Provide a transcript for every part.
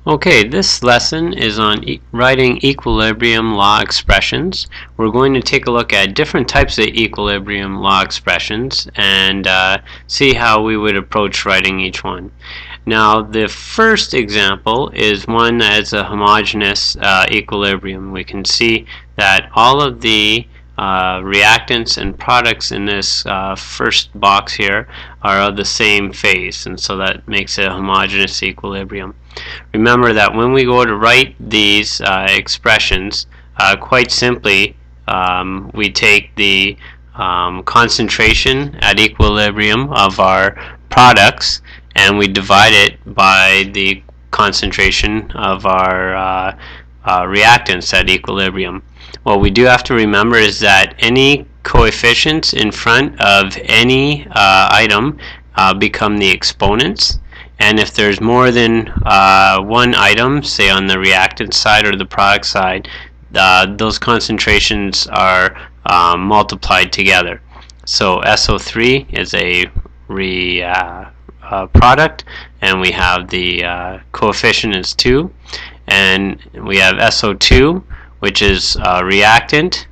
Okay, this lesson is on writing equilibrium law expressions. We're going to take a look at different types of equilibrium law expressions and see how we would approach writing each one. Now, the first example is one that's a homogeneous equilibrium. We can see that all of the reactants and products in this first box here are of the same phase, and so that makes it a homogeneous equilibrium. Remember that when we go to write these expressions, quite simply we take the concentration at equilibrium of our products and we divide it by the concentration of our reactants at equilibrium. What we do have to remember is that any coefficients in front of any item become the exponents, and if there's more than one item, say on the reactant side or the product side, those concentrations are multiplied together. So SO3 is a product, and we have the coefficient is 2, and we have SO2, which is reactant,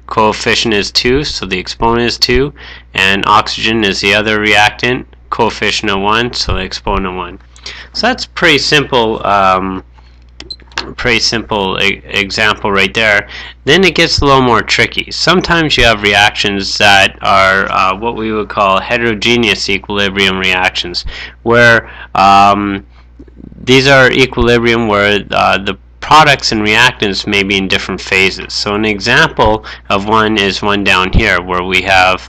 coefficient is 2, so the exponent is 2, and oxygen is the other reactant, coefficient of 1, so the exponent 1. So that's pretty simple example right there. Then it gets a little more tricky. Sometimes you have reactions that are what we would call heterogeneous equilibrium reactions, where these are equilibrium where the products and reactants may be in different phases. So an example of one is one down here where we have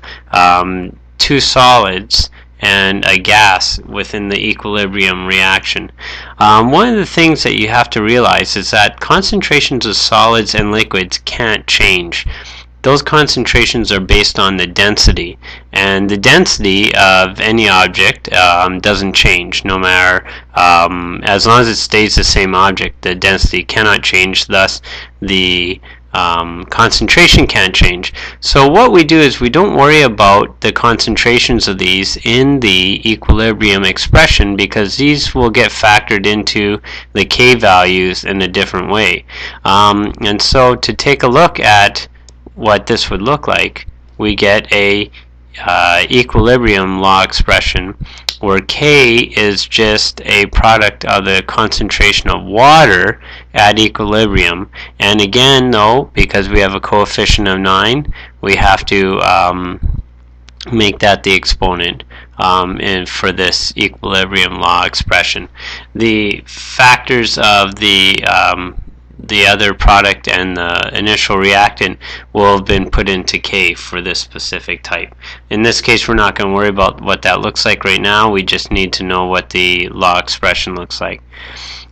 two solids and a gas within the equilibrium reaction. One of the things that you have to realize is that concentrations of solids and liquids can't change. Those concentrations are based on the density, and the density of any object doesn't change no matter, as long as it stays the same object, the density cannot change, thus the concentration can't change. So what we do is we don't worry about the concentrations of these in the equilibrium expression, because these will get factored into the K values in a different way. And so to take a look at what this would look like, we get a equilibrium law expression where K is just a product of the concentration of water at equilibrium. And again, though, because we have a coefficient of 9, we have to make that the exponent for this equilibrium law expression. The factors of the other product and the initial reactant will have been put into K for this specific type. In this case, we're not going to worry about what that looks like right now. We just need to know what the law expression looks like.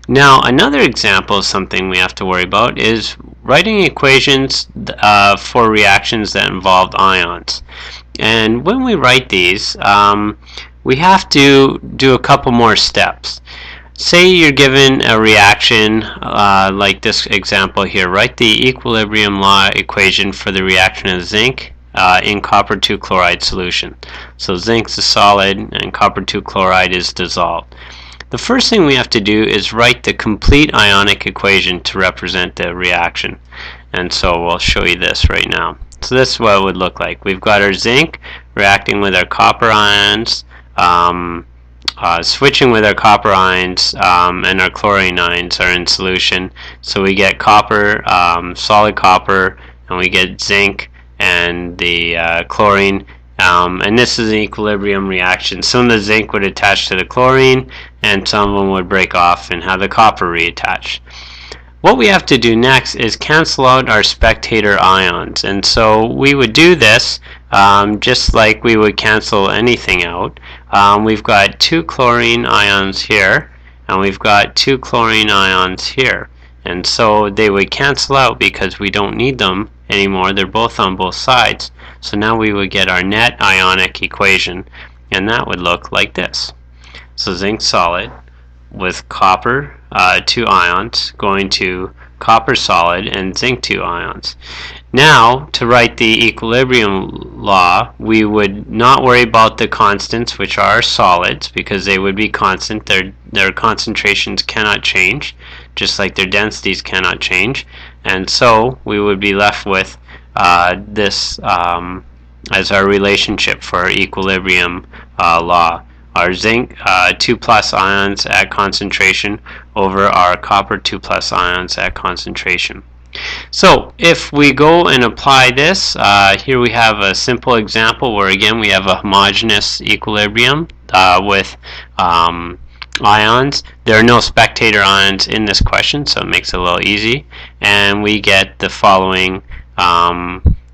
Now, another example of something we have to worry about is writing equations for reactions that involve ions. And when we write these, we have to do a couple more steps. Say you're given a reaction like this example here. Write the equilibrium law equation for the reaction of zinc in copper 2 chloride solution. So zinc's a solid and copper 2 chloride is dissolved. The first thing we have to do is write the complete ionic equation to represent the reaction. And so we'll show you this right now. So this is what it would look like. We've got our zinc reacting with our copper ions, switching with our copper ions, and our chlorine ions are in solution. So we get copper, solid copper, and we get zinc and the chlorine. And this is an equilibrium reaction. Some of the zinc would attach to the chlorine, and some of them would break off and have the copper reattached. What we have to do next is cancel out our spectator ions, and so we would do this just like we would cancel anything out. We've got 2 chlorine ions here, and we've got 2 chlorine ions here, and so they would cancel out because we don't need them anymore. They're both on both sides. So now we would get our net ionic equation, and that would look like this. So zinc solid with copper 2 ions going to copper solid and zinc 2 ions. Now, to write the equilibrium law, we would not worry about the constants, which are solids, because they would be constant. Their concentrations cannot change, just like their densities cannot change. And so we would be left with this as our relationship for our equilibrium law. Our zinc 2 plus ions at concentration over our copper 2 plus ions at concentration. So if we go and apply this, here we have a simple example where again we have a homogeneous equilibrium with ions. There are no spectator ions in this question, so it makes it a little easy. And we get the following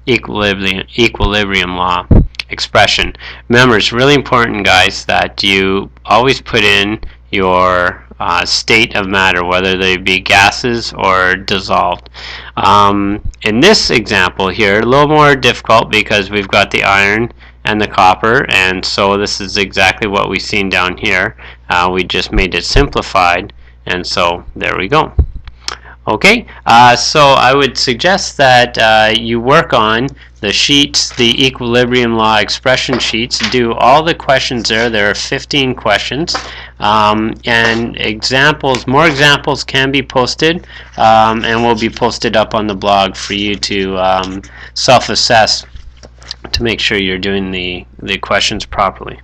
equilibrium law expression. Remember, it's really important, guys, that you always put in your state of matter, whether they be gases or dissolved. In this example here, a little more difficult because we've got the iron and the copper, and so this is exactly what we've seen down here. We just made it simplified, and so there we go. Okay, so I would suggest that you work on the sheets, the equilibrium law expression sheets. Do all the questions there. There are 15 questions, and examples. More examples can be posted, and will be posted up on the blog for you to self-assess to make sure you're doing the questions properly.